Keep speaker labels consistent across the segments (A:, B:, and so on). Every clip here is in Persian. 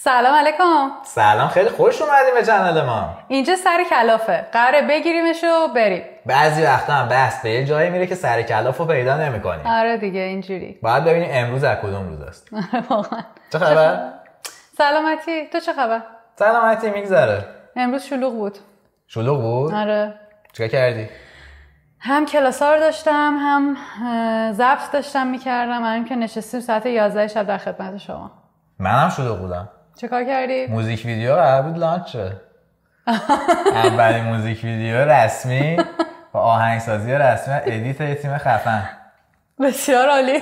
A: سلام علیکم.
B: سلام، خیلی خوش اومدیم به چنل ما.
A: اینجا سر کلافه، قراره بگیریمش و بریم.
B: بعضی وقتا هم بحث به یه جایی میره که سر کلافو پیدا نمی‌کنیم.
A: آره دیگه اینجوری.
B: باید ببینیم امروز از کدوم روز است.
A: واقعا.
B: چه خبر؟
A: سلامتی، تو چه خبر؟
B: سلامتی میگذره.
A: امروز شلوغ بود.
B: شلوغ بود؟
A: آره.
B: چیکار کردی؟
A: هم کلاسا رو داشتم، هم ضبط داشتم میکردم. همین که نشستیم ساعت 11 شب در خدمت شما.
B: منم شلوغ بودم.
A: چه کار کردی؟
B: موزیک ویدیو قرار بود لانچ شه. اولین موزیک ویدیو رسمی با آهنگسازی رسمی و ادیت یه تیم خفن.
A: بسیار عالی.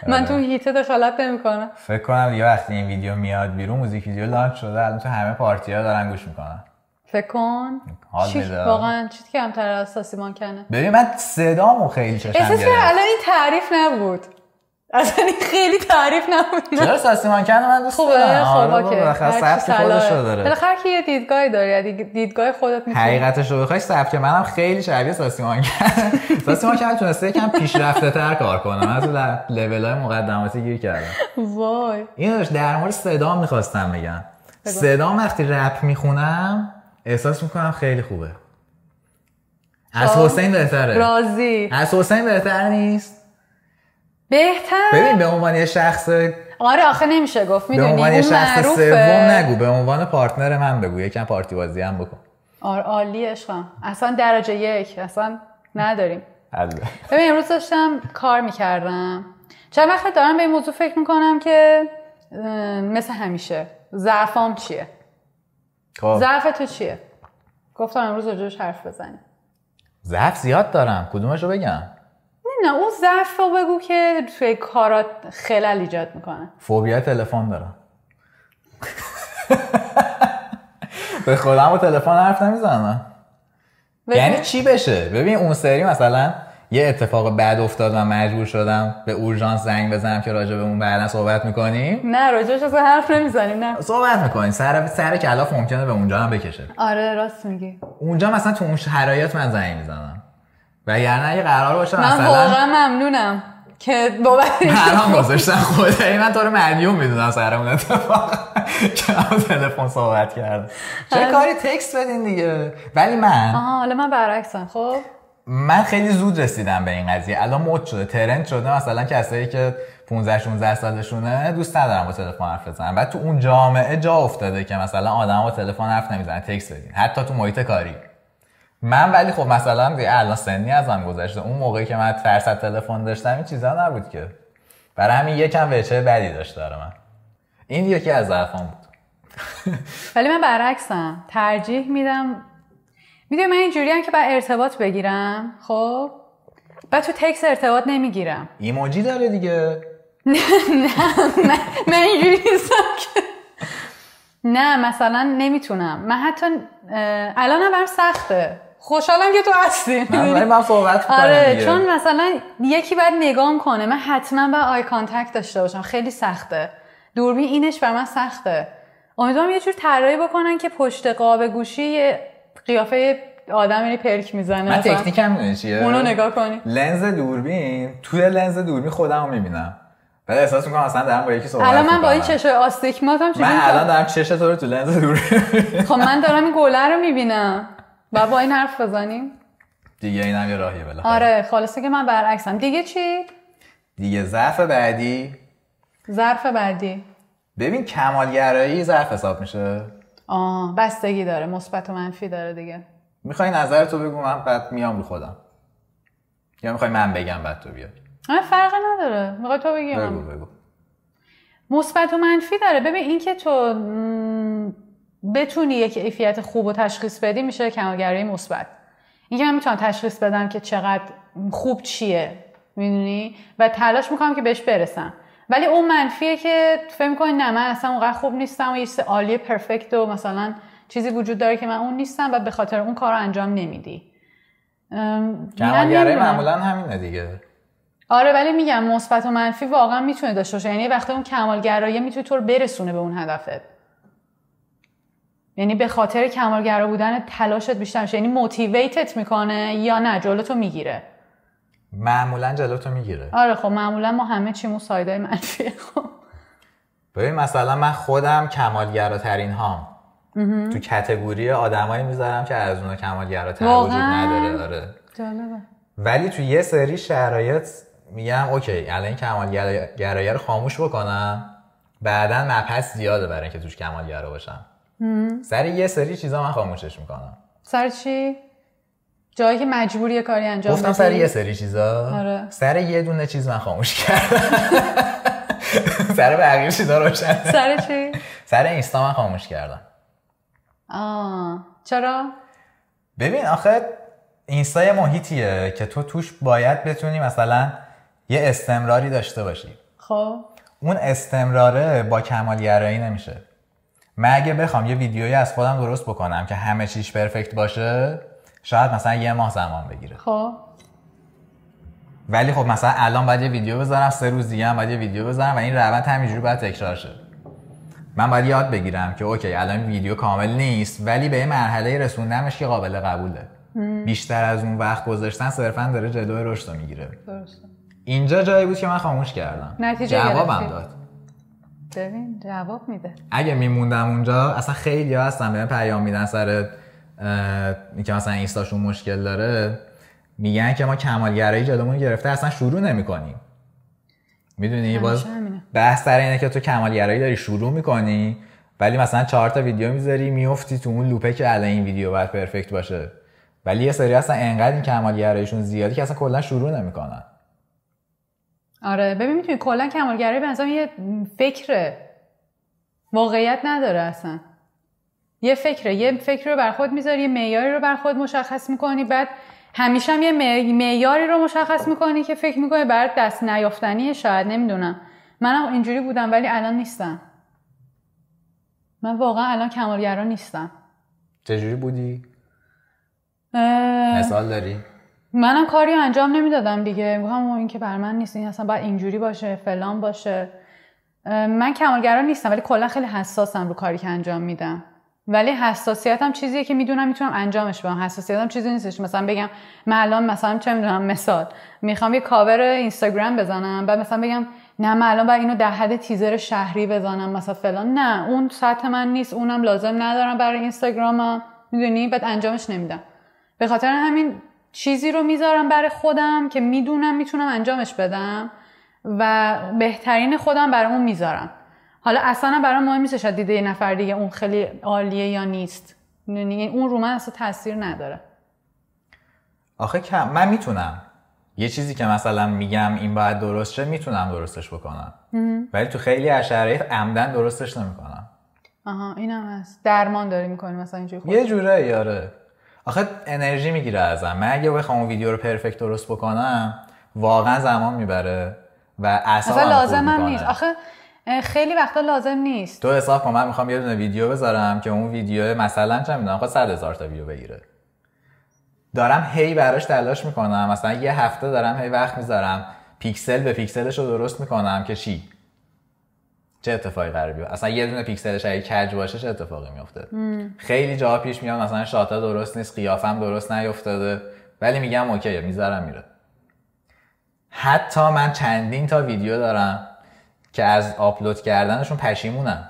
A: من تو هیت دخالت نمی‌کنم.
B: فکر کنم دیگه وقتی این ویدیو میاد بیرون موزیک ویدیو لانچ شده، الان تو همه پارتی‌ها دارن گوش میکنن.
A: فکر کن.
B: حال میده.
A: واقعا چیزی که کمتر از ساسیمان کنه.
B: ببین من صدامو خیلی چشم گرفت.
A: احساس الان این تعریف نبود. اصلا این خیلی تعریف نبود.
B: چرا ساسیمان کنه من دوست دارم.
A: خوبه که
B: بالاخره سبک خودش رو داره.
A: بالاخره که یه دیدگاهی داری، دیدگاه خودت میتونی.
B: حقیقتش رو بخوای سبک منم خیلی شبیه ساسیمان کنه. ساسیمان کنه تونسته یکم پیشرفته‌تر کار کنه. من تو لول‌های مقدماتی گیر کردم.
A: وای.
B: اینو در مورد صدام می‌خواستم بگم. صدام وقتی رپ میخونم احساس میکنم خیلی خوبه. از حسین بهتره.
A: راضی.
B: از حسین بهتر نیست؟
A: بهتر.
B: ببین به عنوان یه شخص،
A: آره آخه نمیشه گفت، میدونی
B: به عنوان
A: اون
B: یه شخص
A: معروفه.
B: سوم نگو، به عنوان پارتنر من بگو، یکم پارتی بازی هم بکن.
A: آره عالی عشقم. اصلا درجه 1 اصلا نداریم.
B: حله.
A: ببین امروز داشتم کار میکردم، چند وقت دارم به این موضوع فکر میکنم که مثل همیشه ضعفام چیه؟
B: خب
A: ضعف تو چیه؟ گفتم امروز راجعش حرف بزنیم.
B: ضعف زیاد دارم، کدومشو بگم؟
A: نه اون ضعف رو بگو که توی کارات خلل ایجاد میکنه.
B: فوبیا تلفن دارم. به خودم با تلفن حرف نمیزنم. یعنی چی بشه؟ ببین اون سری مثلا یه اتفاق بد افتاد و مجبور شدم به اورژانس زنگ بزنم که راجع به اون بعدا صحبت میکنیم.
A: نه راجعش اصلا حرف نمیزنیم. نه
B: صحبت میکنیم، سر کلاف ممکنه به اونجا هم بکشه.
A: آره راست میگی.
B: اونجا مثلا تو اون شرایط من زنگ میزنم، وگرنه اگه قرار باشه
A: من
B: مثلا
A: واقعا ممنونم که بابت
B: حرام گذاشتن. خدایی من تو رو مدیون میدونم سر اون اتفاق که من تلفن صحبت کردم. چه کاری تکست بدین دیگه. ولی
A: حالا من برعکسم. خب
B: من خیلی زود رسیدم به این قضیه. الان مد شده، ترند شده، مثلا کسایی که 15 16 سالشونه دوست ندارن با تلفن حرف بزنن. بعد تو اون جامعه جا افتاده که مثلا آدما با تلفن حرف نمیزنن، تکست بدین، حتی تو محیط کاری. من ولی خب مثلا الان سنی ازم گذشته، اون موقعی که من ترس از تلفن داشتم این چیزا نبود که. برای همین یکم وجه بدی داشت داره من. این یکی از ضعفام بود.
A: ولی من برعکسم، ترجیح میدم. میدونی من اینجوریم که باید ارتباط بگیرم، خب بعد تو تکست ارتباط نمیگیرم.
B: ایموجی داره دیگه.
A: نه من اینجوری نیستم که نه مثلا نمیتونم. من حتی الانم برام سخته. خوشحالم که تو هستی.
B: من صحبت کنم.
A: آره
B: دیگه.
A: چون مثلا یکی باید نگام کنه، من حتما باید آی کانتکت داشته باشم. خیلی سخته. دوربین اینش بر من سخته. امیدوارم یه جور طراحی بکنن که پشت قاب گوشی قیافه آدم یعنی پرک میزنه.
B: من تکنیکم میدونی چیه؟
A: اونو نگاه کنی.
B: لنز دوربین، توی لنز دوربین خودمو میبینم. بعد احساس میکنم اصلا دارم با یکی صحبت میکنم.
A: الان من با این چشای آستیگماتم چجوری؟
B: من الان دارم چش تو رو تو لنز دوربین.
A: خب من دارم این گله رو میبینم. و با این حرف بزنیم؟
B: دیگه اینم یه راهیه بالاخره.
A: آره خلاصه که من برعکسم. دیگه چی؟
B: دیگه ضعف بعدی.
A: ظرف بعدی.
B: ببین کمالگرایی ضعف حساب میشه.
A: بستگی داره، مثبت و منفی داره دیگه.
B: میخوای نظرتو بگو، من بعد میام رو خودم. یا میخوای من بگم بعد تو بیای؟
A: فرقی نداره. میخوای تو بگی؟
B: بگو.
A: مثبت و منفی داره. ببین این که تو بتونی یک کیفیت خوب و تشخیص بدی میشه کمالگرایی مثبت. این که من میتونم تشخیص بدم که چقدر خوب چیه، میدونی، و تلاش میکنم که بهش برسم. ولی اون منفیه که فکر می‌کنی نه من اصلا اونقدر خوب نیستم و یه چیز عالی پرفکت و مثلا چیزی وجود داره که من اون نیستم و به خاطر اون کارو انجام نمیدی.
B: کمالگرایی معمولا همینه دیگه.
A: آره ولی میگم مثبت و منفی واقعا میتونه داشته باشه. یعنی وقتی اون کمالگرایی میتونه تو رو برسونه به اون هدفت. یعنی به خاطر کمالگرا بودن تلاشت بیشتر میشه. یعنی موتیویتت میکنه یا نه جلوتو میگیره؟
B: معمولا جلوتو میگیره.
A: آره خب معمولا ما همه چیمون سایدای منفیه. خب
B: ببین مثلا من خودم کمالگراترین هام تو کتگوری آدمایی میذارم که از اونها کمالگراتر وجود نداره. آره
A: جالبه.
B: ولی تو یه سری شرایط میگم اوکی الان این کمالگرایی رو خاموش بکنم، بعدن مبحث زیاده برای اینکه توش کمالگرا باشم. سر یه سری چیزا من خاموشش میکنم.
A: سر چی؟ جایی که مجبوری کاری انجام بدی؟
B: گفتم سر یه سری چیزا.
A: آره.
B: سر یه دونه چیز من خاموش کردم. سر بقیه چیزا روشن.
A: سر چی؟
B: سر اینستا من خاموش کردم.
A: چرا؟
B: ببین آخه اینستا یه محیطیه که تو توش باید بتونی مثلا یه استمراری داشته باشی.
A: خب
B: اون استمراره با کمالگرایی نمیشه. من اگه بخوام یه ویدیویی از خودم درست بکنم که همه چیش پرفکت باشه شاید مثلا یه ماه زمان بگیره.
A: خب
B: ولی خب مثلا الان باید یه ویدیو بذارم، 3 روز دیگه هم باید یه ویدیو بذارم و این روند همینجوری باید تکرار شه. من باید یاد بگیرم که اوکی الان ویدیو کامل نیست ولی به یه مرحله رسوندمش که قابل قبوله. بیشتر از اون وقت گذاشتن صرفا داره جلوی رشد رو میگیره.
A: درسته.
B: اینجا جایی بود که من خاموش کردم. جوابم داد.
A: ببین جواب میده.
B: اگه میموندم اونجا اصلا خیلی ها هستن بهم پیام میدن سر اینکه مثلا اینستاشون مشکل داره، میگن که ما کمالگرایی جلومون گرفته اصلا شروع نمی‌کنیم. میدونی باز بحث سر اینه که تو کمالگرایی داری شروع میکنی ولی مثلا 4 تا ویدیو میذاری میافتی تو اون لوپه که الان این ویدیو باید پرفکت باشه، ولی یه سری اصلا انقدر این کمالگراییشون زیادی که اصلا کلا شروع نمیکنن.
A: آره ببین میتونی کلا کمالگرایی به نظرم یه فکره، واقعیت نداره اصلا. یه فکر رو بر خود میذاری، یه معیاری رو بر خود مشخص میکنی، بعد همیشه هم یه معیاری رو مشخص میکنی که فکر میکنی برات دست نیافتنیه. شاید نمیدونم، منم اینجوری بودم ولی الان نیستم. من واقعا الان کمالگرا نیستم.
B: چجوری بودی؟ مثال داری؟
A: منم کاری انجام نمیدادم دیگه، میگم این که بر من نیست، این اصلا باید اینجوری باشه فلان باشه. من کمالگرا نیستم ولی کلا خیلی حساسم رو کاری که انجام میدم. ولی حساسیتم چیزیه که میدونم میتونم انجامش بدم. حساسیتم چیزی نیستش مثلا بگم من الان مثلا چه میدونم مثال میخوام یه کاور اینستاگرام بزنم بعد مثلا بگم نه من الان باید اینو در حد تیزر شهری بزنم مثلا فلان. نه اون سطح من نیست، اونم لازم ندارم برای اینستاگرامم، میدونی، بعد انجامش نمیدم. به خاطر همین چیزی رو میذارم برای خودم که میدونم میتونم انجامش بدم و بهترین خودم برامون میذارم. حالا اصلا برام مهم نیست شاید دیده یه نفر دیگه اون خیلی عالیه یا نیست، اون رو من اصلا تاثیر نداره.
B: آخه من میتونم یه چیزی که مثلا میگم این باید درست شه میتونم درستش بکنم ولی تو خیلی از شرایط عمدن درستش نمیکنم.
A: اینم هست، درمان داری میکنی مثلا اینجوری
B: یه جوره یاره. آخه انرژی میگیره ازم. من اگه بخوام اون ویدیو رو پرفکت درست بکنم واقعا زمان میبره و اعصابم خورد
A: لازم هم نیست. آخه خیلی وقتا لازم نیست.
B: تو حساب کن من میخوام یه دونه ویدیو بذارم که اون ویدیو مثلا چه میدونم 100,000 تا ویو بگیره، دارم هی براش تلاش میکنم، مثلا یه هفته دارم هی وقت میذارم پیکسل به پیکسلش رو درست میکنم که چه اتفاقی قراره بیفته. اصلا یه دونه پیکسلش اگه کج باشه چه اتفاقی میفته. خیلی جاها پیش میاد مثلا شاتا درست نیست، قیافم درست نیافتاده، ولی میگم اوکیه میذارم میره. حتی من چندین تا ویدیو دارم که از آپلود کردنشون پشیمونم.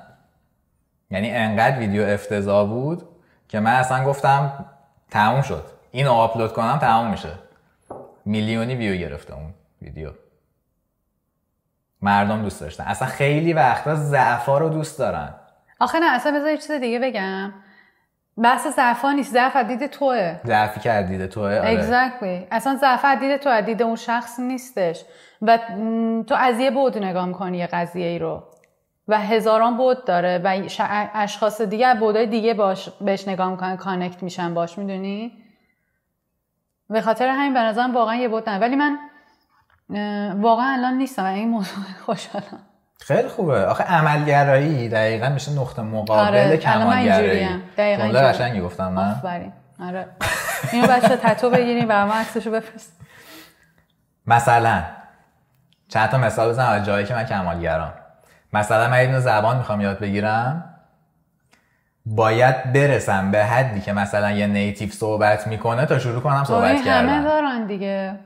B: یعنی انقدر ویدیو افتضاح بود که من اصلا گفتم تموم شد، اینو آپلود کنم تموم میشه. میلیونی ویو گرفته اون ویدیو، مردم دوست داشتن. اصلا خیلی وقتا ضعفا رو دوست دارن.
A: آخه نه اصلا بذار یه چیز دیگه بگم، بحث ضعفا نیست، ضعف از دید توئه.
B: ضعفی که از دید توئه. آره
A: exactly. اصلا ضعف از دید توئه، دید اون شخص نیستش و تو از یه بعد نگاه می‌کنی یه قضیه ای رو و هزاران بعد داره و اشخاص دیگه بعدای دیگه بهش نگاه می‌کنن، کانکت میشن باش، میدونی؟ به خاطر همین به نظرم واقعا یه بعد نه. ولی من واقعا الان نیستم و این موضوع خوشحالم.
B: خیلی خوبه. آخه عملگرایی دقیقاً میشه نقطه مقابل کمالگرایی.
A: دقیقاً
B: جمله قشنگی گفتم نه؟
A: آفرین. آره. اینو بچه‌ها تتو بگیریم و ما عکسشو بفرست.
B: مثلا چند تا مثال بزنم از جایی که من کمالگرام. مثلا من یه زبان میخوام یاد بگیرم، باید برسم به حدی که مثلا یه نیتیو صحبت میکنه تا شروع کنم صحبت کردن.
A: همه دارن دیگه.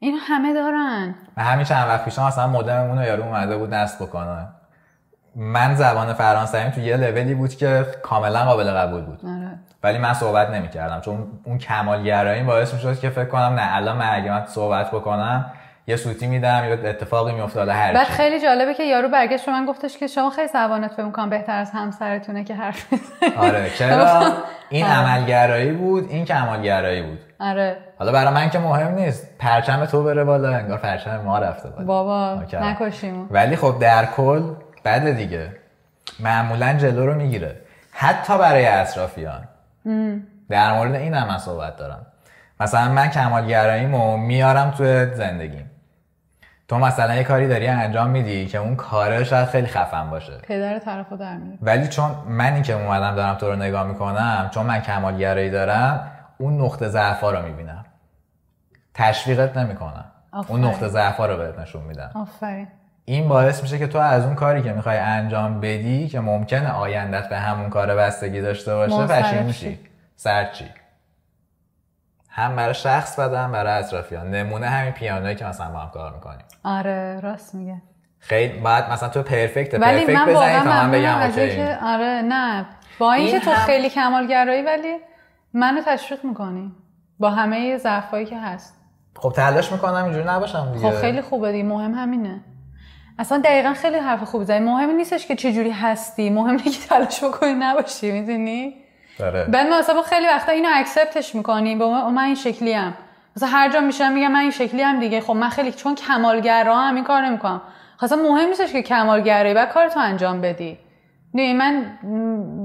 A: اینو همه دارن.
B: همین چند وقت پیش مثلا مودممون رو یارو اومده بود نصب بکنه. من زبان فرانسویم تو یه لولی بود که کاملا قابل قبول بود. ولی من صحبت نمی‌کردم چون اون کمالگرایی باعث می‌شد که فکر کنم نه الان من اگه من صحبت بکنم یه سوتی میدم یا اتفاقی میافتاده هر چی.
A: بعد خیلی جالبه که یارو برگشت به من گفتش که شما خیلی زبانت فکر می‌کنم بهتر از همسرتونه که حرف میزنی.
B: آره چرا این عملگرایی بود این کمالگرایی بود.
A: آره
B: حالا برای من که مهم نیست پرچم تو بره بالا انگار پرچم ما رفته بالا.
A: بابا نکشیم.
B: ولی خب در کل بده دیگه معمولا جلو رو میگیره حتی برای اطرافیان. در مورد این هم من صحبت دارم. مثلا من کمالگراییمو میارم تو زندگیم. تو مثلا یه کاری داری انجام میدی که اون کاره شاید خیلی خفن باشه
A: پدر طرفو در میاره
B: ولی چون منی که اومدم دارم تو رو نگاه میکنم چون من کمالگرایی دارم اون نقطه ضعفا رو میبینم تشویقت نمیکنم اون نقطه ضعفا رو بهت نشون میدم.
A: آفرین.
B: این باعث میشه که تو از اون کاری که میخوای انجام بدی که ممکنه آیندت به همون کار بستگی داشته باشه پشیمون شی سرچی هم برای شخص بدم برای اطرافیان. نمونه همین پیانویی که مثلا با هم کار میکنیم.
A: آره راست میگه.
B: خیلی بعد مثلا تو پرفکت بزنی تا من بگم اوکی.
A: آره نه با اینکه تو خیلی کمالگرایی ولی منو تشویق میکنی با همه ضعفایی که هست.
B: خب تلاش میکنم اینجوری نباشم دیگه.
A: خب خیلی خوبه دیگه مهم همینه. اصلا دقیقاً خیلی حرف خوبی زدی. مهم نیستش که چه جوری هستی مهم اینه که تلاش بکنی نباشی میدونی.
B: آره.
A: بعد ما مثلا خیلی وقتا اینو اکسپتش میکنیم من این شکلی ام مثلا هر جا میشم میگم من این شکلی ام دیگه. خب من خیلی چون کمالگرام این کار نمیکنم. اصلا مهم نیستش که کمالگرایی بعد کارتو انجام بدی. نه من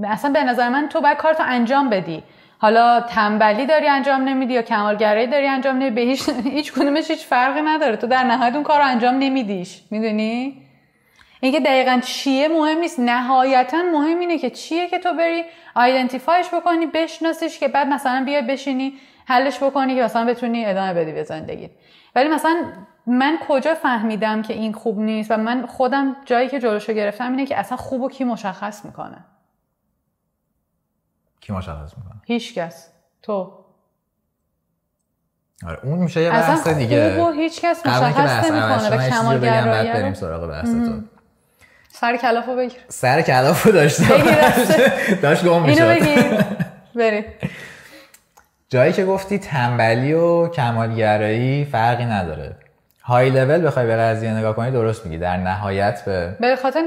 A: اصلا به نظر من تو بعد کارتو انجام بدی. حالا تنبلی داری انجام نمیدی یا کمالگرایی داری انجام نمیدی به هیچ کدومش هیچ فرقی نداره. تو در نهایت اون کارو انجام نمیدیش. میدونی؟ اینکه دقیقاً چیه مهم نیست. نهایتاً مهم اینه که چیه که تو بری آیدنتیفایش بکنی بشناسیش که بعد مثلا بیای بشینی حلش بکنی که مثلا بتونی ادامه بدی به زندگی. ولی مثلا من کجا فهمیدم که این خوب نیست و من خودم جایی که جلوشو گرفتم اینه که اصلا خوبو کی مشخص میکنه.
B: کی مشخص میکنه؟
A: هیچکس. تو.
B: آره اون میشه یه بحث دیگه.
A: اصلا خوبو هیچکس مشخص نمیکنه و کمالگرایی.
B: بریم سراغ بحث تو.
A: سر کلافو بگیر.
B: سر کلافو داشتم. داشت گم میشد.
A: اینو بگیر. بریم.
B: جایی که گفتی تنبلی و کمالگرایی فرقی نداره. های لول بخوای به قضیه نگاه کنی درست میگی. در نهایت
A: به خاطر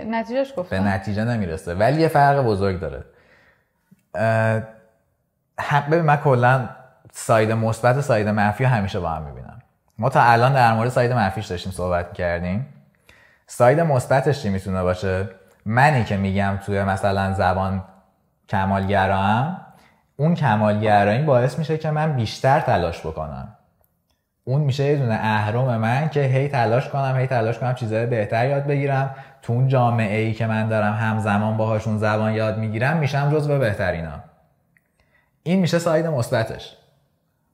A: نتیجهش گفتم.
B: به نتیجه نمیرسه ولی یه فرق بزرگ داره. ببین من کلا ساید مثبت و ساید منفی همیشه با هم میبینم. ما تا الان در مورد ساید منفیش داشتیم صحبت میکردیم. ساید مثبتش چی میتونه باشه؟ منی که میگم توی مثلا زبان کمالگرام اون کمالگرایی باعث میشه که من بیشتر تلاش بکنم. اون میشه یه دونه اهرم من که هی تلاش کنم چیزای بهتر یاد بگیرم. تو اون جامعه ای که من دارم همزمان باهاشون زبان یاد میگیرم میشم جزو بهترینا. این میشه ساید مثبتش.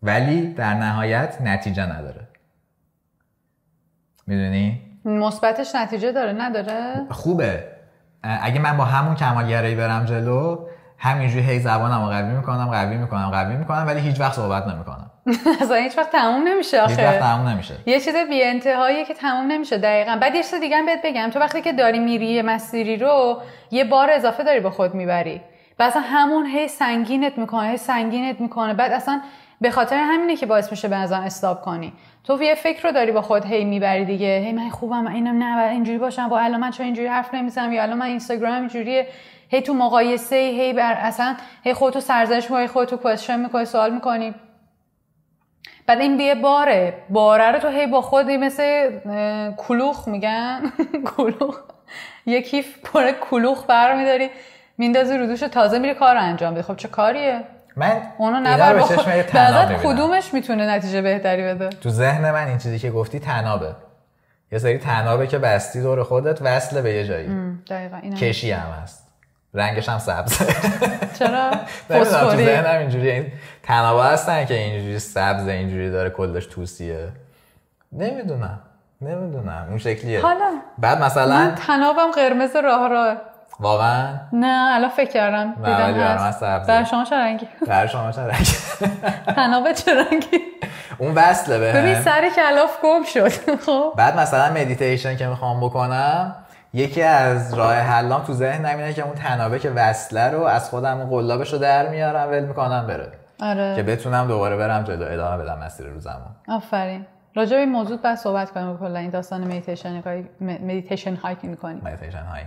B: ولی در نهایت نتیجه نداره. میدونی؟
A: مثبتش نتیجه داره نداره؟
B: خوبه. اگه من با همون کمالگرایی برم جلو همینجوری هی زبانمو قوی میکنم ولی هیچ وقت صحبت نمیکنم.
A: اصلا هیچ وقت تموم نمیشه آخه.
B: هیچ وقت تموم نمیشه.
A: یه چیز بی انتهاییه که تموم نمیشه. دقیقاً. بعد یه چیز دیگه هم بهت بگم تو وقتی که داری میری مسیری رو یه بار اضافه داری با خود میبری. بعد اصلا همون هی سنگینت میکنه بعد اصلا به خاطر همینه که باعث میشه به نظرم استاپ کنی. تو یه فکر رو داری با خود هی میبری دیگه. هی من خوبم اینم نه اینجوری باشم با الان من چرا اینجوری حرف نمیزنم یا الان من اینستاگرام اینجوریه. هی تو مقایسه اصلا هی خودتو سرزنش می‌کنی خودتو کوئسچن می‌کنی سوال می‌کنی. بعد این بیه باره رو تو هی با خودی مثل کلوخ میگن کلوخ یه کیف پر کلوخ برمی‌داری میندازی رو دوش تازه میری کارو انجام بدی. خب چه کاریه؟
B: من
A: اونو نبر بعد کدومش میتونه نتیجه بهتری بده؟
B: تو ذهن من این چیزی که گفتی تنابه. یه سری تنابه که بستی دور خودت وصله به یه جایی.
A: دقیقاً اینا.
B: کشی هم هست. رنگش هم سبز.
A: چرا؟
B: فسفوری. تو ذهنم اینجوری این تنابه هستن که اینجوری سبز اینجوری داره کلش توسیه. نمیدونم اون شکلیه.
A: حالا
B: بعد مثلا
A: من تنابم قرمز راه
B: واقعا؟
A: نه الان فکر کردم دیدم هست. در شما چه رنگی؟ تنابه چه رنگی؟
B: اون وصله بهم.
A: ببین سر کلاف گم شد. خب
B: بعد مثلا مدیتیشن که میخوام بکنم یکی از راه حلام تو ذهن نمینه که اون تنابه که وصله رو از خودم اون قلابشو در میارم ول میکنم بره.
A: آره.
B: که بتونم دوباره برم جلو ادامه بدم مسیر روزمو.
A: آفرین. راجع به این موضوع بعد صحبت کنیم کلا این داستان مدیتیشن هایی که می‌کنی.
B: مدیتیشن هایی.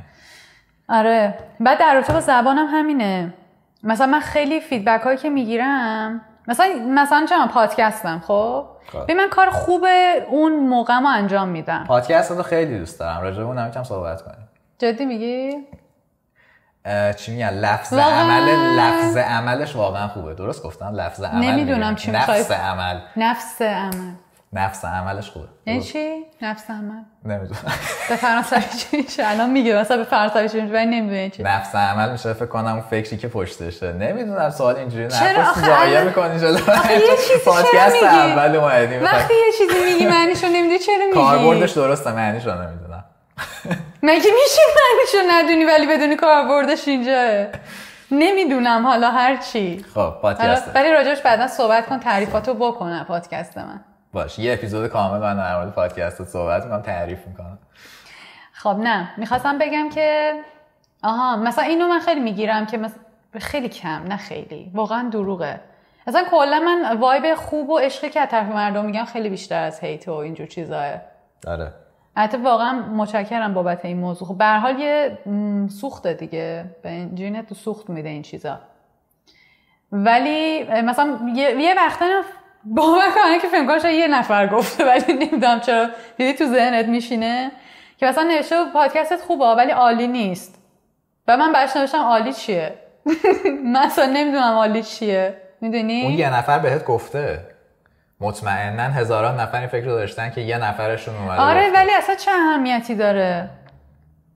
A: آره. بعد در رابطه با زبانم همینه. مثلا من خیلی فیدبک هایی که میگیرم مثلا چه من پادکستم خب ببین من کار خوب اون موقعمو انجام میدم.
B: پادکست رو خیلی دوست دارم. راجع به اونم یکم صحبت کنیم.
A: جدی میگی؟
B: چی میگن لفظ عملش واقعا خوبه. درست گفتم لفظ عمل؟
A: نمیدونم چی میخوای.
B: نفس عملش خوبه.
A: یعنی چی؟ نفس عمل؟
B: نمیدونم.
A: به فرانسوی چی میشه؟ الان میگه مثلا به فرانسوی چی میشه ولی نمیدونم چی.
B: نفس عمل میشه فکر کنم اون فکری که پشتشه. نمیدونم سوال اینجوری نپرس ضایع می‌کنی جلو. پادکست اول اومدیم.
A: وقتی یه چیزی میگی معنیشو نمیدونی چرا میگی؟
B: کاربردش درسته معنیشو نمیدونم.
A: مگه میشه معنیشو ندونی ولی بدونی کاربردش اینجاه؟ نمیدونم حالا هر چی.
B: خب پادکست.
A: ولی راجعش بعدا صحبت کن تعریفاتو بکنم پادکست من.
B: باشه یه اپیزود کامل من در مورد پادکست صحبت می‌کنم تعریف می‌کنم.
A: خب نه می‌خواستم بگم که مثلا اینو من خیلی میگیرم که مثلا خیلی کم نه خیلی واقعا دروغه. اصلا کلا من وایب خوب و عشقی که از طرف مردم میگم خیلی بیشتر از هیت و اینجور چیزاه.
B: آره.
A: البته واقعا متشکرم بابت این موضوع. خب به هر حال یه سوخته دیگه به جینت تو سوخت میده این چیزا. ولی مثلا یه وقتا باور کنم که فکر کنم شاید یه نفر گفته ولی نمیدونم چرا دیدی تو ذهنت میشینه که مثلا نوشته پادکستت خوبه ولی عالی نیست. و من براش نوشتم عالی چیه؟ مثلا نمیدونم عالی چیه. میدونی؟
B: اون یه نفر بهت گفته. مطمئناً هزاران نفر این فکر رو داشتن که یه نفرشون اومده.
A: آره
B: گفته.
A: ولی اصلا چه اهمیتی داره؟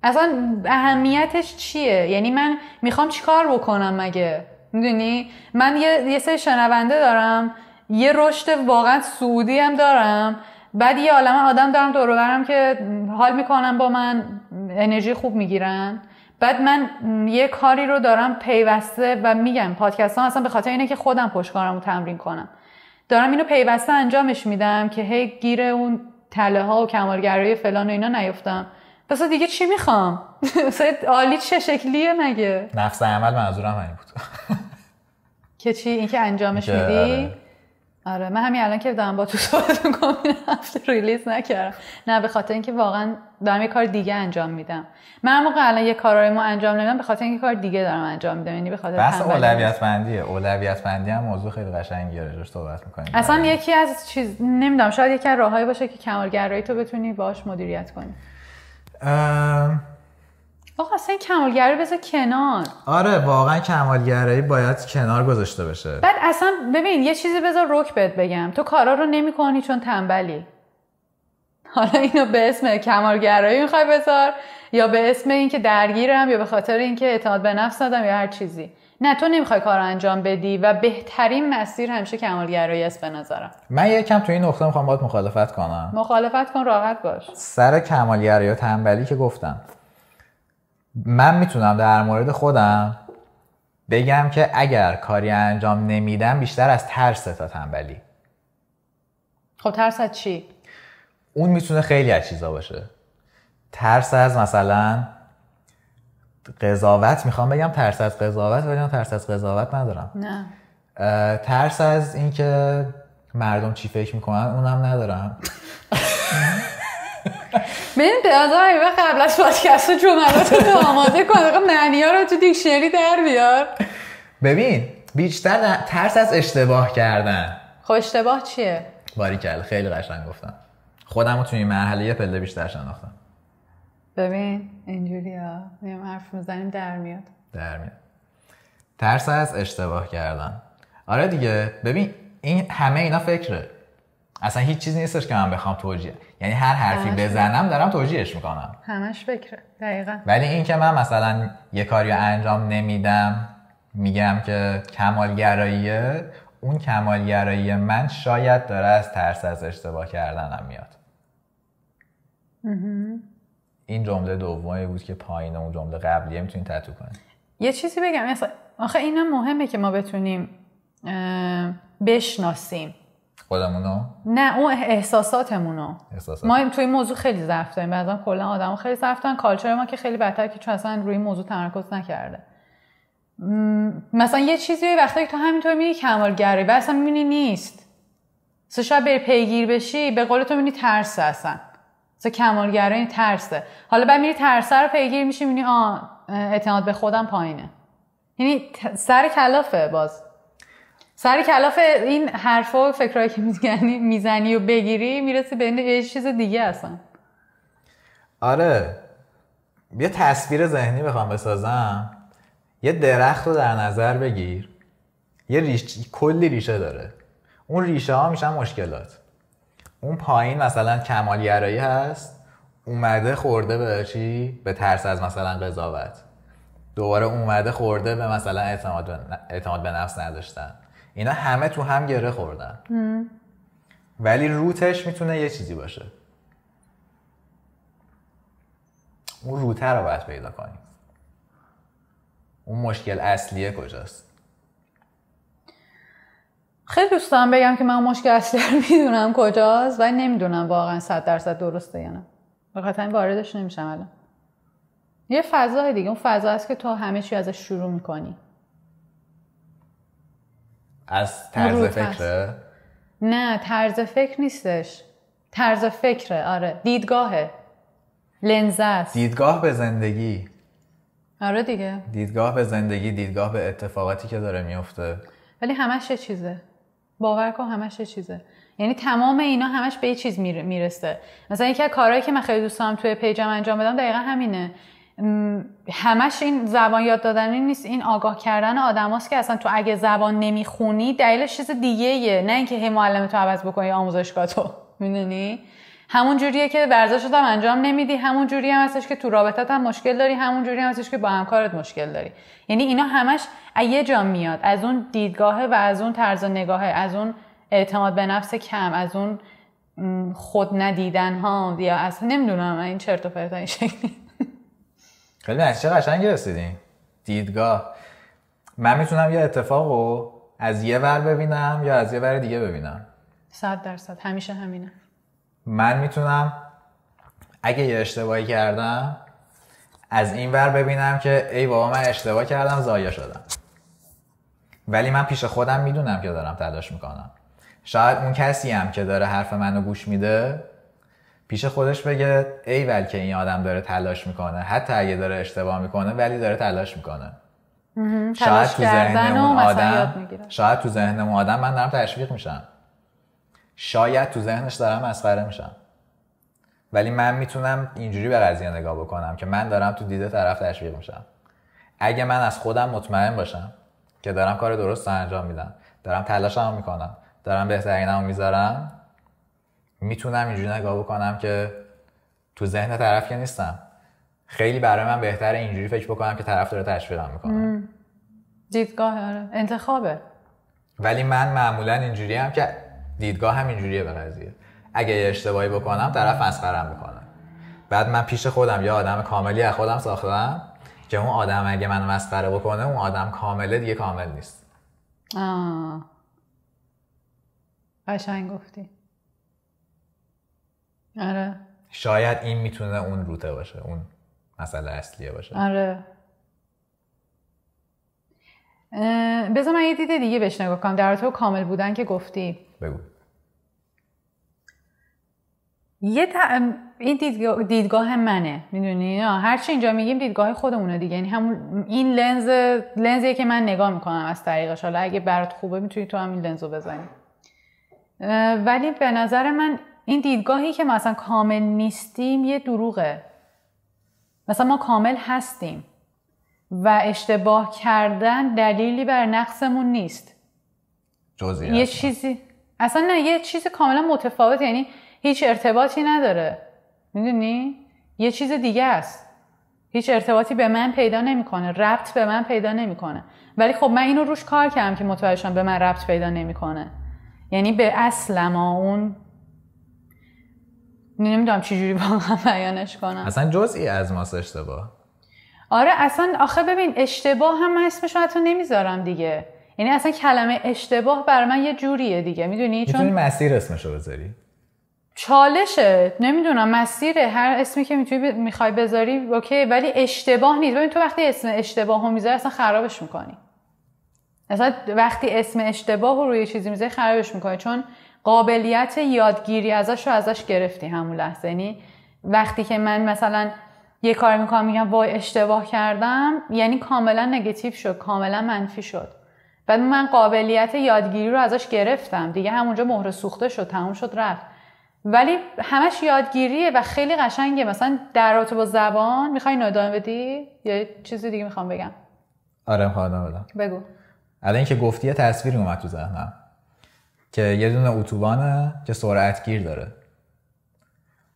A: اصلا اهمیتش چیه؟ یعنی من میخوام چیکار بکنم مگه؟ میدونی؟ من یه سری شنونده دارم، یه رشد واقعا سعودی هم دارم، بعد یه عالمه آدم دارم دور و برم که حال میکنن با من، انرژی خوب میگیرن. بعد من یه کاری رو دارم پیوسته و میگم پادکست ها اصلا به خاطر اینه که خودم پشتکارم رو تمرین کنم. دارم اینو پیوسته انجامش میدم که هی گیر اون تله ها و کمالگرایی فلان و اینا نیفتم. بس دیگه چی میخوام؟ عالی چه شکلیه مگه؟
B: نفس عمل منظورم همین بود.
A: که چی؟ این که انجامش میدی؟ آره من همین الان که دارم با تو صحبت میکنم این هفته ریلیز نکردم. نه به خاطر اینکه واقعا دارم یه کار دیگه انجام میدم. من موقع الان یه کارایمو انجام نمیدم به خاطر اینکه کار دیگه دارم انجام میدم. یعنی به خاطر
B: بحث اولویت بندیه. اولویت بندی هم موضوع خیلی قشنگیه راجعش صحبت میکنیم.
A: اصلا یکی از چیز نمیدونم شاید یکی از راههایی باشه که کمالگرایی تو بتونی باهاش مدیریت کنی. آقا اصلا کمالگرایی بذار کنار.
B: آره واقعا کمالگرایی باید کنار گذاشته بشه.
A: بعد اصلا ببین یه چیزی بذار رک بهت بگم، تو کارا رو نمی‌کنی چون تنبلی. حالا اینو به اسم کمالگرایی می‌خوای بذار یا به اسم اینکه درگیرم یا به خاطر اینکه اعتماد به نفس ندارم یا هر چیزی. نه تو نمی‌خوای کارو انجام بدی و بهترین مسیر همیشه کمالگرایی است به نظرم.
B: من یکم تو این نقطه می‌خوام باهات مخالفت کنم.
A: مخالفت کن راحت باش.
B: سر کمالگرایی و تنبلی که گفتم. من میتونم در مورد خودم بگم که اگر کاری انجام نمیدم بیشتر از ترس تا تنبلی.
A: خب ترس از چی؟
B: اون میتونه خیلی از چیزا باشه. ترس از مثلا قضاوت، میخوام بگم ترس از قضاوت ولی من ترس از قضاوت ندارم.
A: نه.
B: ترس از اینکه مردم چی فکر میکنن اونم ندارم.
A: ببین بازار قبل از پادکست رو جملاتو آماده کن، معنی‌ها رو تو دیکشنری در بیار.
B: ببین بیشتر ترس از اشتباه کردن.
A: خب اشتباه چیه؟
B: باریکلا خیلی قشنگ گفتم. خودم رو توی این مرحله یه پله بیشتر شناختم.
A: ببین اینجوریه میام حرف میزنیم در میاد.
B: ترس از اشتباه کردن. آره دیگه ببین این همه اینا فکره. اصلا هیچ چیزی نیستش که من بخوام توجیه، یعنی هر حرفی بزنم دارم توجیهش میکنم.
A: همش فکره دقیقاً.
B: ولی این که من مثلا یه کاری انجام نمیدم میگم که کمالگراییه، اون کمالگرایی من شاید داره از ترس از اشتباه کردنم میاد. این جمله دومی بود که پایین اون جمله قبلیه میتونین تتو کنین.
A: یه چیزی بگم مثلا آخه اینا مهمه که ما بتونیم بشناسیم.
B: خودمونو؟
A: نه اون احساساتمونو. ما توی این موضوع خیلی ضعف داریم، بعضا کلا آدم‌ها خیلی ضعف دارن، کالچر ما که خیلی بدتر که چون اصلا روی این موضوع تمرکز نکرده. مثلا یه چیزی وقتی تو همینطور میگی کمالگرایی و اصلا میبینی نیست، اصلا شاید بری پیگیر بشی، به قول تو میبینی ترسه، اصلا کمالگرایی ترسه. حالا بعد میری ترسه رو پیگیر میشی، میبینی اعتماد به خودم پایینه. یعنی سر کلافه، باز سر کلاف این حرفا و فکرایی که میزنی و بگیری میرسی به یه چیز دیگه اصلا.
B: آره یه تصویر ذهنی بخوام بسازم، یه درخت رو در نظر بگیر، یه کلی ریشه داره، اون ریشه ها میشن مشکلات. اون پایین مثلا کمالگرایی هست، اومده خورده به چی؟ به ترس از مثلا قضاوت، دوباره اومده خورده به مثلا اعتماد به نفس نداشتن. اینا همه تو هم گره خوردن. ولی روتش میتونه یه چیزی باشه. اون روته رو باید پیدا کنیم. اون مشکل اصلیه کجاست؟
A: خیلی دوست دارم بگم که من اون مشکل اصلی رو میدونم کجاست، ولی نمیدونم واقعا 100% درسته یا نه. بخاطر این واردش نمیشم الان. یه فضای دیگه، اون فضا هست که تو همه چی ازش شروع میکنی.
B: از طرز فکره؟
A: نه طرز فکر نیستش، طرز فکره. آره دیدگاهه، لنزه است.
B: دیدگاه به زندگی.
A: آره دیگه،
B: دیدگاه به زندگی، دیدگاه به اتفاقاتی که داره میفته.
A: ولی همش یه چیزه، باور کن همش یه چیزه. یعنی تمام اینا همش به یه چیز میرسه. مثلا یکی از کارهایی که من خیلی دوست دارم توی پیجم انجام بدم دقیقا همینه. همش این زبان یاد دادنی نیست، این آگاه کردن آدماست که اصلا تو اگه زبان نمیخونی دلیلش چیز دیگه‌ایه، نه اینکه هی معلمتو عوض بکنی آموزشگاهتو. میدونی همون جوریه که ورزشت هم انجام نمیدی، همون جوری هم هستش که تو رابطت هم مشکل داری، همون جوری هم هستش که با همکارت مشکل داری. یعنی اینا همش از یه جا میاد، از اون دیدگاهه و از اون طرز نگاهه، از اون اعتماد به نفس کم، از اون خود ندیدن ها، یا اصلا نمیدونم این چرت و پرت این شکلی.
B: خیلی نتیجه قشنگی رسیدین. دیدگاه. من میتونم یه اتفاقو از یه ور ببینم یا از یه ور دیگه ببینم.
A: 100% همیشه همینه.
B: من میتونم اگه یه اشتباهی کردم از این ور ببینم که ای بابا من اشتباه کردم، ضایع شدم. ولی من پیش خودم میدونم که دارم تلاش میکنم. شاید اون کسی هم که داره حرف منو گوش میده پیش خودش بگه ای ول که این آدم داره تلاش میکنه، حتی اگه داره اشتباه میکنه ولی داره تلاش میکنه. شاید تو ذهن اون آدم، شاید تو ذهن اون آدم من دارم تشویق میشم، شاید تو ذهنش دارم مسخره میشم، ولی من میتونم اینجوری به قضیه نگاه بکنم که من دارم تو دیده طرف تشویق میشم. اگه من از خودم مطمئن باشم که دارم کار درست انجام میدم، دارم تلاشمو میکنم، دارم بهترینمو میذارم، میتونم اینجوری نگاه بکنم که تو ذهن طرف که نیستم. خیلی برای من بهتره اینجوری فکر بکنم که طرف داره تشویقم میکنه.
A: دیدگاه آره انتخابه.
B: ولی من معمولا اینجوری هم که دیدگاه هم اینجوریه به قضیه. اگه یه اشتباهی بکنم طرف مسخره‌ام میکنه. بعد من پیش خودم یه آدم کاملی از خودم ساختم که اون آدم اگه منو مسخره بکنه اون آدم کامله دیگه کامل نیست.
A: قشنگ گفتی. آره.
B: شاید این میتونه اون روته باشه، اون مسئله اصلیه باشه.
A: آره. بذار من یه دید دیگه بهش نگاه کنم در رابطه با کامل بودن که گفتی.
B: بگو.
A: این دیدگاه منه، میدونی؟ هرچی اینجا میگیم دیدگاه خودمونه دیگه. یعنی همون این لنزیه که من نگاه میکنم از طریقش. حالا اگه برات خوبه میتونی تو هم این لنزو بزنی. ولی به نظر من این دیدگاهی که مثلا کامل نیستیم یه دروغه. مثلا ما کامل هستیم و اشتباه کردن دلیلی بر نقصمون نیست.
B: جزئی
A: یه چیزی اصلا نه، یه چیز کاملا متفاوت، یعنی هیچ ارتباطی نداره. میدونی؟ یه چیز دیگه است. هیچ ارتباطی به من پیدا نمیکنه، ربط به من پیدا نمیکنه. ولی خب من اینو روش کار کردم که متوجه شدم به من ربط پیدا نمیکنه. یعنی به اصل اون نمیدونم چجوری واقعا بیانش کنم.
B: اصلا جزئی از ماست اشتباه.
A: آره اصلا آخه ببین اشتباه هم من اسمشو حتی نمیذارم دیگه. یعنی اصلا کلمه اشتباه برای من یه جوریه دیگه، میدونی؟
B: چون مسیر اسمشو بذاری،
A: چالشه، نمیدونم، مسیره، هر اسمی که میخوای بذاری اوکی، ولی اشتباه نیست. ببین تو وقتی اسم اشتباهو میذاری اصلا خرابش میکنی. اصلا وقتی اسم اشتباه رو روی چیزی میذاری خرابش میکنی، چون قابلیت یادگیری ازش گرفتی همون لحظه. یعنی وقتی که من مثلا یه کار میکنم میگم وای اشتباه کردم، یعنی کاملا نگاتیو شد، کاملا منفی شد. بعد من قابلیت یادگیری رو ازش گرفتم دیگه، همونجا مهر سوخته شد، تموم شد رفت. ولی همش یادگیریه و خیلی قشنگه. مثلا در رابطه با زبان میخوای ادامه بدی یا چیزی دیگه میخوام بگم؟
B: آره میخوام بدم.
A: بگو.
B: الان این که گفتی یه تصویری اومد تو ذهنم که یه دونه اتوبانه که سرعتگیر داره.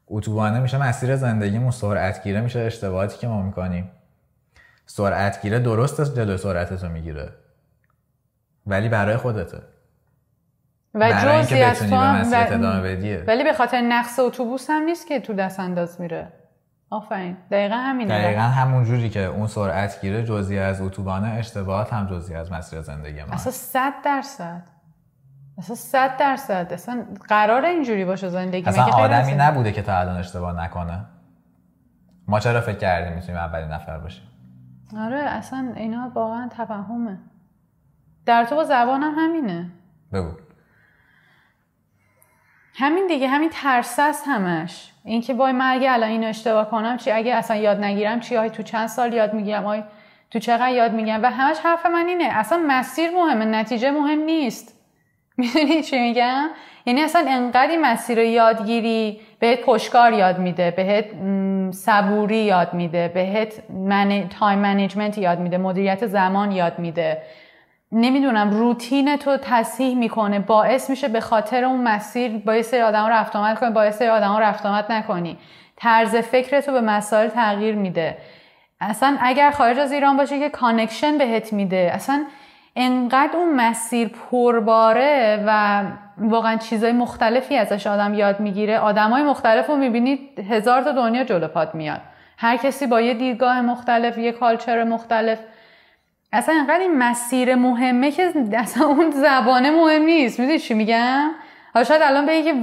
B: اتوبانه میشه مسیر زندگیمون، سرعتگیره میشه اشتباهاتی که ما میکنیم. سرعتگیره درسته جلوی سرعتتو میگیره ولی برای خودته
A: و
B: برای اینکه بتونی به مسیرت ادامه بدی.
A: ولی به خاطر نقص اتوبوس هم نیست که تو دست انداز میره. آفرین، دقیقاً همینه.
B: دقیقاً همون جوری که اون سرعتگیره جزئی از اتوبانه، اشتباهات هم جزئی از مسیر زندگی ما.
A: اصلا 100% اصلا قراره اینجوری باشه زندگی.
B: اصلا آدمی نبوده که تا الان اشتباه نکنه. ما چرا فکر کردیم میتونیم اولین نفر باشیم؟
A: آره اصلا اینا واقعا توهمه. در تو با زبانم همینه.
B: بگو.
A: همین دیگه، همین ترس است همش. این که وای من اگه الان اینو اشتباه کنم چی، اگه اصلا یاد نگیرم چی، آی تو چند سال یاد میگیرم، آی تو چقدر یاد میگیرم. و همش حرف من اینه اصلا مسیر مهمه، نتیجه مهم نیست. میدونی چی میگم؟ یعنی اصلا انقدر این مسیر یادگیری بهت پشتکار یاد میده، بهت صبوری یاد میده، بهت تایم منیجمنت یاد میده، مدیریت زمان یاد میده، نمیدونم روتین تو تصحیح میکنه، باعث میشه به خاطر اون مسیر با یه سری آدم رفت آمد کنی، با یه سری آدم رفت آمد نکنی، طرز فکرتو به مسائل تغییر میده. اصلا اگر خارج از ایران باشه که کانکشن بهت میده. اصلا انقدر اون مسیر پرباره و واقعا چیزای مختلفی ازش آدم یاد میگیره. آدمای مختلف رو میبینید، 1000 تا دنیا جلو پات میاد، هر کسی با یه دیدگاه مختلف، یه کالچر مختلف. اصلا انقدر این مسیر مهمه که اصلا اون زبانه مهم نیست. میدونی چی میگم؟ حالا شاید الان بگی که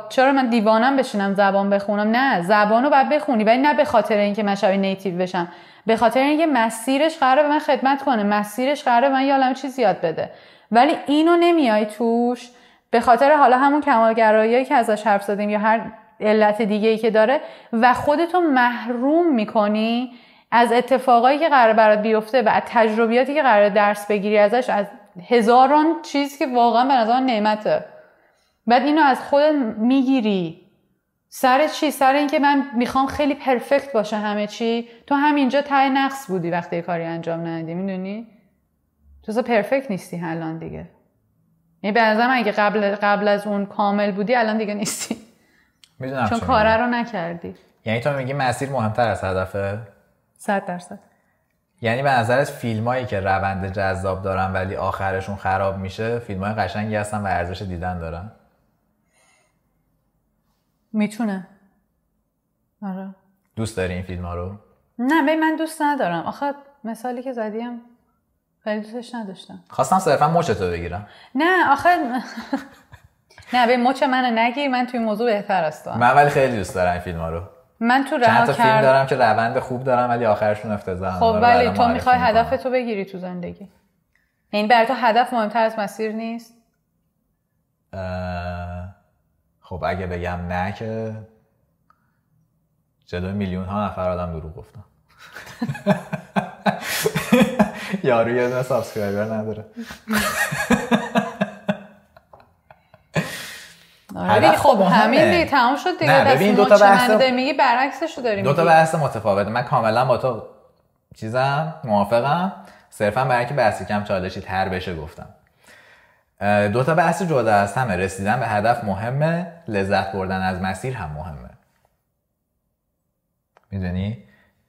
A: چرا من دیوانم بشینم زبان بخونم. نه، زبانو باید بخونی، ولی نه به خاطر اینکه من شبیه نیتیو بشم، به خاطر اینکه مسیرش قراره به من خدمت کنه، مسیرش قراره به من یه عالمه چیز یاد بده. ولی اینو نمیای توش به خاطر حالا همون کمالگرایی که ازش حرف زدیم یا هر علت دیگه‌ای که داره و خودتو محروم میکنی از اتفاقایی که قراره برات بیفته و از تجربیاتی که قراره درس بگیری ازش، از هزاران چیز که واقعا به نظر نعمته. بعد اینو از خودت میگیری سر چی؟ سر اینکه من میخوام خیلی پرفکت باشه همه چی. تو همینجا ته نقص بودی وقتی کاری انجام ندادی، میدونی؟ تو اصلا پرفکت نیستی الان دیگه. یعنی به نظرم اگه قبل از اون کامل بودی الان دیگه نیستی.
B: میدونم
A: چون کاره رو نکردی.
B: یعنی تو میگی مسیر مهمتر از هدفه؟
A: 100%.
B: یعنی به نظرت فیلمایی که روند جذاب دارن ولی آخرشون خراب میشه فیلمای قشنگی هستن و ارزش دیدن دارن؟
A: میتونه. آره.
B: دوست داری این فیلم‌ها رو؟
A: نه من دوست ندارم. آخه مثالی که زدیم خیلی دوستش نداشتم.
B: خواستم صرفا مچتو بگیرم.
A: نه آخه نه به مچ منو نگیر، من توی موضوع بهتر هستم.
B: من ولی خیلی دوست دارم این فیلم‌ها رو.
A: من تو
B: چند تا فیلم دارم که روند خوب دارم ولی آخرشون افتضاحن.
A: خب ولی تو میخوای هدفتو بگیری تو زندگی. این برای تو هدف مهمتر از مسیر نیست؟
B: خب اگه بگم نه که جلوی میلیون ها نفر آدم دروغ گفتم. یارو یه دونه سابسکرایبر نداره.
A: آره خب همین دیگه تمام شد دیگه.
B: ببین دو تا بحث
A: میگی برعکسشو داری میگی.
B: دو تا بحث متفاوته. من کاملا با تو موافقم، صرفا برای اینکه بحثی کم چالشی تر بشه گفتم. دو تا بحث جدا از همه. رسیدن به هدف مهمه، لذت بردن از مسیر هم مهمه. میدونی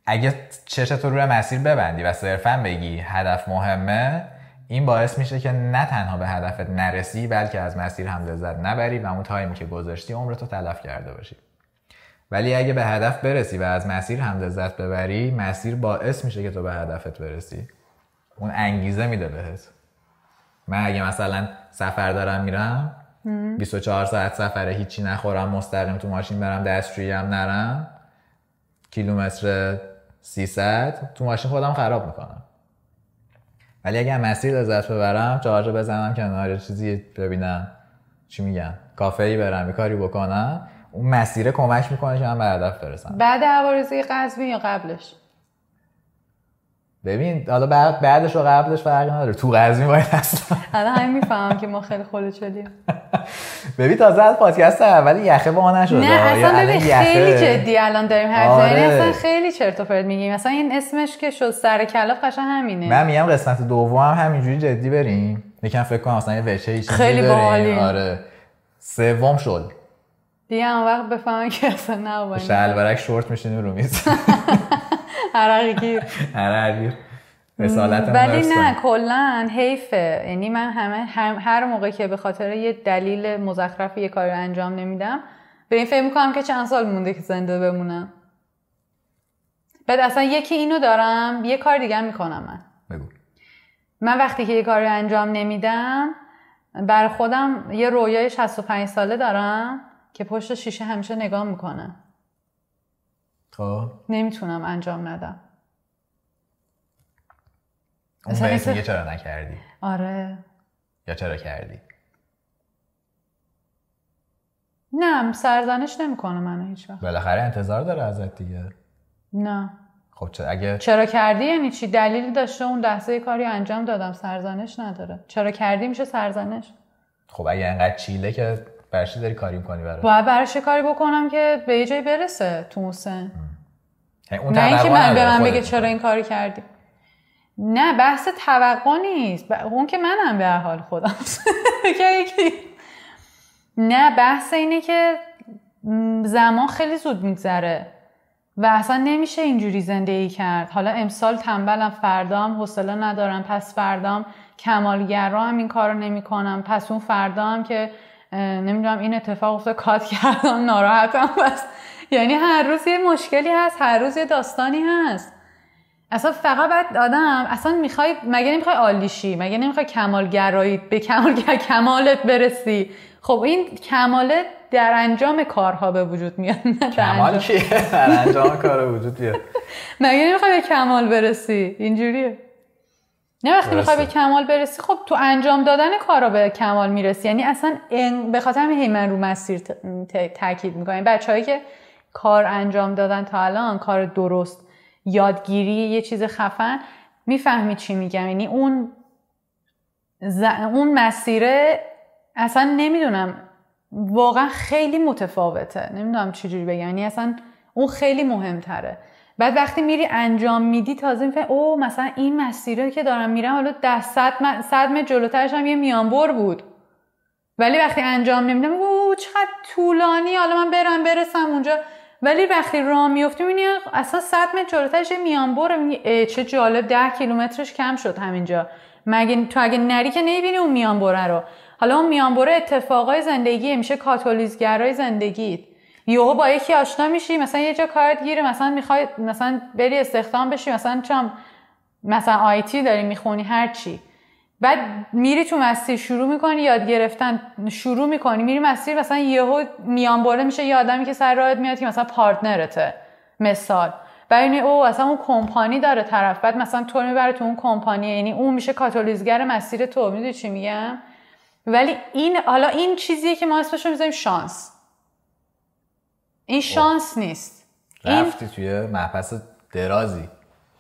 B: اگه چشتو روی مسیر ببندی و صرفا بگی هدف مهمه، این باعث میشه که نه تنها به هدفت نرسی بلکه از مسیر هم لذت نبری و اون تایمی که گذاشتی عمرتو تلف کرده باشی. ولی اگه به هدف برسی و از مسیر هم لذت ببری، مسیر باعث میشه که تو به هدفت برسی، اون انگیزه میده بهت. من اگه مثلا سفر دارم میرم 24 ساعت سفره، هیچی نخورم، مستقیم تو ماشین برم، دستشویی هم نرم، کیلومتر 300 تو ماشین خودم خراب میکنم. ولی اگه مسیر لذت ببرم، چارجو بزنم کنار، چیزی ببینم، چی میگن، کافه‌ای برم، یه کاری بکنم، اون مسیر کمک میکنه که من به هدف برسم.
A: بعد عوارضی قزوین یا قبلش؟
B: ببین حالا بعدش و قبلش فرقی نداره، تو قزوین باید اصلا
A: الان همین میفهمم که ما خیلی خلوت شدیم.
B: ببین تازه از پادکست اول یخه با نشده.
A: نه اصلا ببین خیلی جدی الان داریم حرف میزنیم. اصلا خیلی چرت و پرت میگیم. مثلا این اسمش که شد سر کلاف قشنگ همینه.
B: من میگم قسمت دوم هم همینجوری جدی بریم. یکم فکر کنم مثلا یه وجهی چیزی
A: خیلی باحالی.
B: آره. سوم شد.
A: دیگه اون وقت بفهمن که اصلا نه
B: شلوارک شورت میشینی رو میز.
A: عرقگیر.
B: عرقگیر. رسالتمون
A: ولی نه کلا حیفه. یعنی من هر موقع که به خاطر یه دلیل مزخرف یه کاری انجام نمیدم به این فکر میکنم که چند سال مونده که زنده بمونم. بعد اصلا یکی اینو دارم یه کار دیگه میکنم. من وقتی که یه کاری انجام نمیدم بر خودم یه رویای 65 ساله دارم که پشت شیشه همیشه نگاه میکنم.
B: خب
A: نمیتونم انجام ندم.
B: اون بهت میگه چرا نکردی؟
A: آره.
B: یا چرا کردی؟
A: نه سرزنش نمیکنه منو هیچ وقت.
B: بالاخره انتظار داره ازت دیگه.
A: نه.
B: خب اگه
A: چرا کردی یعنی چی؟ دلیلی داشته اون لحظه کاری انجام دادم، سرزنش نداره. چرا کردی میشه سرزنش.
B: خب اگه انقدر چیله که برشی داری کاری میکنی براش.
A: باید براش کاری بکنم که به یه جایی برسه تو سن.
B: نه
A: اینکه من به من بگه چرا این کاری کردی. نه بحث توقع نیست. اون که منم به هر حال خودم. نه بحث اینه که زمان خیلی زود میگذره و اصلا نمیشه اینجوری زندگی کرد. حالا امسال تنبلم، فردام حوصله ندارم، پس فردام کمالگرا هم این کارو نمیکنم، پس اون فردام که نمیدونم این اتفاق افتاد کات کردم ناراحتم. بس یعنی هر روز یه مشکلی هست، هر روز یه داستانی هست. اصلا فقط بعد آدم اصلا مگه نمیخوای عالی شی؟ مگه نمیخوای کمالگرایی به کمالت برسی؟ خب این کمالت در انجام کارها به وجود میاد.
B: کمال کیه؟ در انجام کارها وجود بیاد.
A: مگه نمیخوای به کمال برسی؟ اینجوریه. نه وقتی میخوای به کمال برسی خب تو انجام دادن کارا به کمال میرسی. یعنی اصلا به خاطر همین من رو مسیر تاکید میکنم. بچه‌هایی که کار انجام دادن تا الان، کار درست، یادگیری یه چیز خفن، میفهمی چی میگم. یعنی اون مسیره اصلا نمیدونم واقعا خیلی متفاوته. نمیدونم چجوری بگم. یعنی اصلا اون خیلی مهمتره. بعد وقتی میری انجام میدی تازه میفهمی اوه مثلا این مسیره که دارم میرم حالا 100 متر جلوترش هم یه میانبر بود. ولی وقتی انجام نمیدم اوه چقدر طولانی، حالا من برسم اونجا. ولی وقتی راه میفتی میبینی اصلا 100 متر جلوترش یه میانبره. میگی چه جالب 10 کیلومترش کم شد همینجا. مگه تو اگه نری که نمیبینی اون میانبره رو. حالا اون میانبره اتفاقای زندگی میشه کاتالیزگرای زندگیت. یهو با یکی آشنا میشی، مثلا یه جا کارت گیره، مثلا میخوای مثلا بری استخدام بشی، مثلا آیتی داری میخونی هر چی. بعد میری تو مسیر شروع میکنی یاد گرفتن، شروع میکنی میری مسیر، مثلا یهو میانبره میشه یه آدمی که سر راهت میاد که مثلا پارتنرته مثال. بعد او اصلا اون کمپانی داره طرف، بعد مثلا تو میبره تو اون کمپانی، یعنی اون میشه کاتالیزگر مسیر تو. میدونی چی میگم؟ ولی حالا این چیزیه که ما اسمش رو میذاریم شانس. این شانس نیست.
B: رفتی توی مبحث درازی.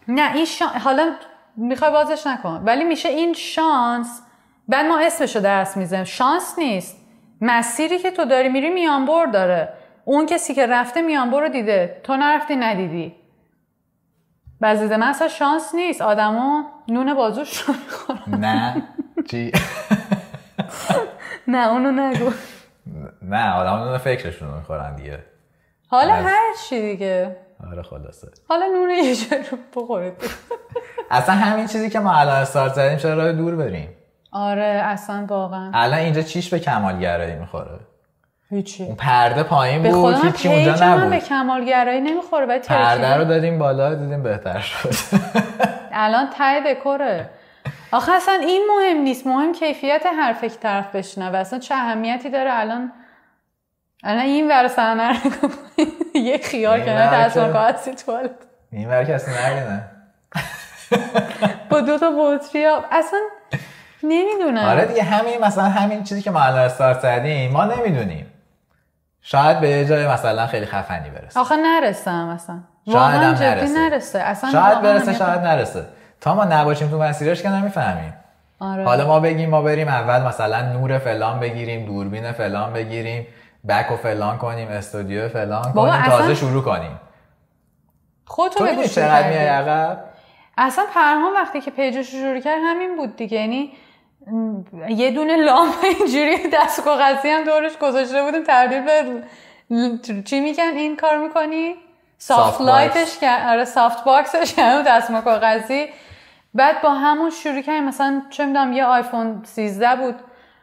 A: نه این حالا میخوای بازش نکن، ولی میشه این شانس. بعد ما اسمشو درس میذاریم. شانس نیست. مسیری که تو داری میری میانبر داره. اون کسی که رفته میانبر رو دیده، تو نرفتی ندیدی. بعضی من اصلا شانس نیست. آدما نون بازوش رو میخورن.
B: نه چی؟
A: نه اونو نگو.
B: نه آدما نون فکرشون رو میخورن دیگه.
A: حالا هر چی دیگه.
B: آره خلاصه.
A: حالا نون یه جا رو بخورید.
B: اصلا همین چیزی که ما الان استارت زدیم چرا راه دور بریم؟
A: آره اصلا واقعا.
B: الان اینجا چیش به کمالگرایی میخوره؟
A: هیچی.
B: اون پرده پایین بود، هیچی اونجا نبود.
A: من به کمالگرایی نمیخوره. ولی
B: پرده رو دادیم بالا، دیدیم بهتر شد.
A: الان ته دکوره. آخه اصلا این مهم نیست، مهم کیفیت حرفی که طرف بشنوه. اصلا چه اهمیتی داره الان این ور صحنه یه خیار کنه دستمال کاغذی توالت
B: این ور کسی نبینه
A: با 2 تا بطری آب. اصلا نمیدونم.
B: آره دیگه همین مثلا همین چیزی که ما الان استارت زدیم ما نمیدونیم، شاید به یه جای مثلا خیلی خفنی برسه.
A: آخه نرسم مثلا،
B: شاید هم
A: نرسه. اصلا
B: شاید برسه شاید نرسه. تا ما نباشیم تو مسیرش که نمیفهمیم.
A: آره.
B: حالا ما بگیم ما بریم اول مثلا نور فلان بگیریم، دوربین فلان بگیریم، بک و فلان کنیم، استودیو فلان کنیم، تازه شروع کنیم.
A: خودتو بگو
B: چقدر میای عقب.
A: اصلا پرهام وقتی که پیجش شروع کرد همین بود دیگه، یعنی یه دونه لامپ اینجوری دست کاغذی هم دورش گذاشته بودیم تبدیل به چی میگن این کار میکنی؟ سافت لایتش که آره سافت باکسش هم دستمال کاغذی. بعد با همون شروع کردیم. مثلا چه میدونم یه آیفون 13 بود،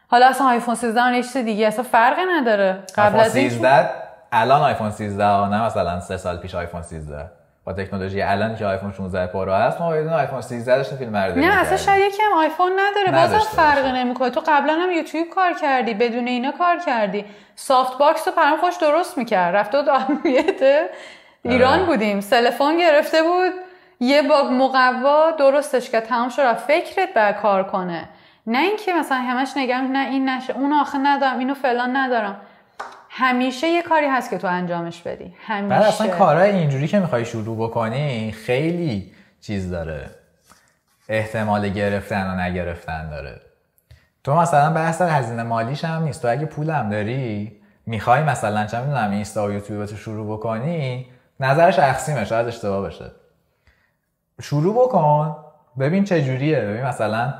A: حالا اصلا آیفون 13 اون چیز دیگه اصلا فرقی نداره. قبل از این
B: 13 الان آیفون 13 نه مثلا 3 سال پیش آیفون 13 با تکنولوژی الان که آیفون 16 پرو هست ما بدون آیفون 13 داشتیم فیلم برداری.
A: نه اصلا شاید یکم آیفون نداره بازم فرقی نمیکنه. تو قبلا هم یوتیوب کار کردی، بدون اینا کار کردی. سافت باکس رو پرام خوش درست میکرد. رفته بود آمیته ایران بودیم، تلفن گرفته بود یه باگ مقوا درستش کرد، تمام شد. فکرت بعد کار کنه، نه اینکه مثلا همش نگم نه این نشه اون آخه ندارم اینو فلان ندارم. همیشه یه کاری هست که تو انجامش بدی. همیشه.
B: بعد اصلا کارهای اینجوری که میخوای شروع بکنی خیلی چیز داره، احتمال گرفتن و نگرفتن داره. تو مثلا بحث هزینه مالیش هم نیست. تو اگه پولم داری میخوای مثلا چه میدونم اینستا و یوتیوب تو شروع بکنی، نظر شخصیمه شاید اشتباه باشه، شروع بکن ببین چه جوریه. ببین مثلا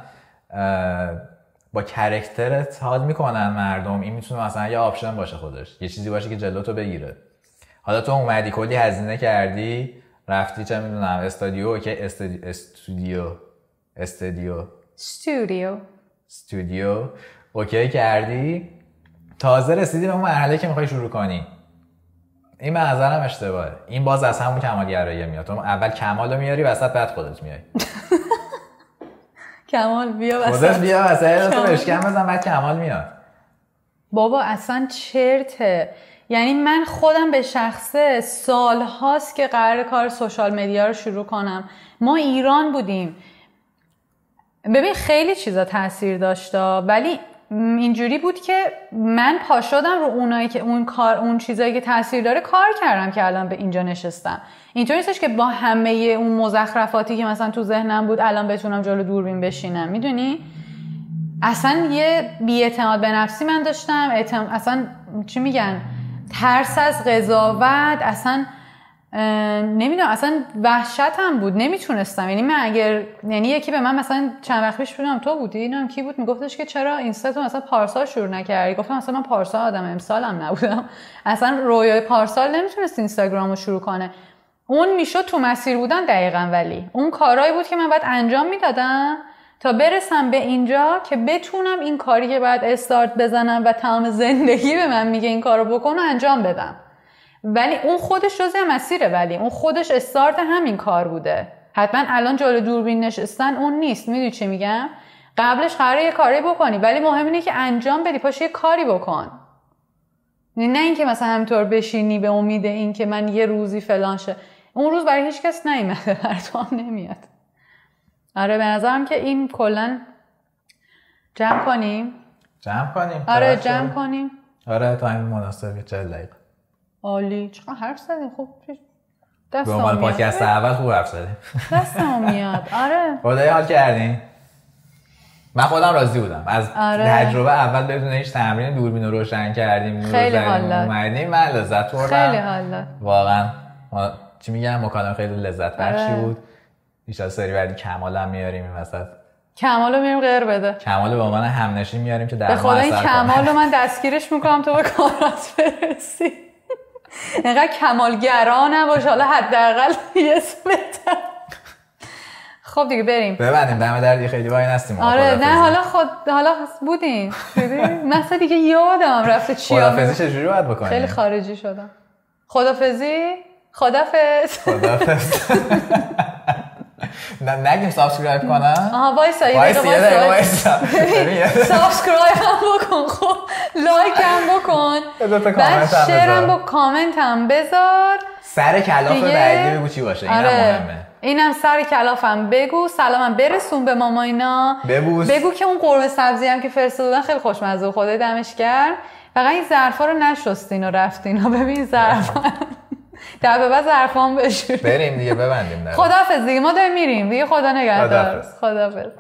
B: با کرکترت حال میکنن مردم، این میتونه مثلا یه آپشن باشه، خودش یه چیزی باشه که جلوتو بگیره. حالا تو اومدی کلی هزینه کردی رفتی چه میدونم استودیو که استودیو اوکی کردی، تازه رسیدی به اون مرحله که میخوای شروع کنی. این به نظرم اشتباهه. این باز از همون کمالگرایی میاد. تو اول کمالو میاری وسط بعد خودت میای.
A: کمال بیا وسط.
B: خودت بیا وسط تو اشکم بزن بعد کمال میاد.
A: بابا اصلا چرته. یعنی من خودم به شخصه سال هاست که قرار کار سوشال مدیا رو شروع کنم. ما ایران بودیم. ببین خیلی چیزا تاثیر داشته ولی اینجوری بود که من پا شدم رو اونایی که اون چیزایی که تاثیر داره کار کردم که الان به اینجا نشستم. اینطوری نیستش که با همه اون مزخرفاتی که مثلا تو ذهنم بود الان بتونم جلو دوربین بشینم. میدونی اصلا یه بی‌اعتماد به نفسی من داشتم، اصلا چی میگن ترس از قضاوت، اصلا نمیدونم اصلا وحشتم بود، نمیتونستم. یعنی من اگر یکی به من مثلا چند وقت پیش بودم تو بودی اینم کی بود میگفتش که چرا اینستا تو مثلا پارسال شروع نکردی؟ گفتم مثلا من پارسال آدم امسالم نبودم، اصلا رویای پارسال نمیتونست اینستاگرامو شروع کنه. اون میشد تو مسیر بودن دقیقاً، ولی اون کارهایی بود که من باید انجام میدادم تا برسم به اینجا که بتونم این کاری که باید استارت بزنم و تمام زندگی به من میگه این کارو بکن و انجام بدم. ولی اون خودش جزء مسیره، ولی اون خودش استارت همین کار بوده. حتما الان جلو دوربین نشستن اون نیست. میدونی چی میگم؟ قبلش قراره یه کاری بکنی ولی مهم اینه که انجام بدی، پاش یه کاری بکن. نه اینکه مثلا همینطور بشینی به امید این که من یه روزی فلان شه. اون روز برای هیچ کس نیومده، برای تو هم نمیاد. آره به نظرم که این کلا جمع کنیم. آره جمع کنیم.
B: آره تو همین مناسبه 40 دقیقه.
A: عالی. چقدر حرف زدیم. خب
B: به عنوان پادکست اول خوب حرف زدیم.
A: دستم میاد. آره
B: خدای حال کردین. من خودم راضی بودم از تجربه اول بدون هیچ تمرین دوربین رو روشن کردیم،
A: خیلی حال داد.
B: اومدیم من لذت بردم.
A: خیلی حال داد.
B: واقعا چی میگم مکالمه خیلی لذت بخشی بود. ان سری بعدی کمالم میاریم این وسط.
A: کمالو میاریم غیر بده.
B: کمالو به عنوان همنشین میاریم که در
A: به خدا این کمالو من دستگیرش میکنم تو به کارات برسی. اینقدر کمالگرا نباش، حالا حداقل یه اسم بده. خب دیگه بریم
B: ببندیم. دم دردی خیلی وای نستیم.
A: آره نه حالا بودین مثلا دیگه یادم رفته چی
B: خدافظی چجوری باید بکنیم؟
A: خیلی خارجی شدم. خدافظی خدافظ
B: نگیم سابسکرایب کنن.
A: آها وایسا سابسکرایب هم بکن، خب لایک هم بکن، بعد شیرم با کامنت هم بذار.
B: سر کلاف بعدی بگو چی باشه، اینم مهمه.
A: اینم سر کلافم بگو، سلامم برسون به ماما اینا، بگو که اون قرمه سبزی هم که فرستادن خیلی خوشمزه و خدای دمش گرم. فقط این ظرفا رو نشستین و رفتین و ببین ظرفا در به بعد ظرفام بشوریم.
B: بریم دیگه ببندیم.
A: خداحافظ دیگه، ما داریم میریم دیگه. خدا نگهدار. خداحافظ.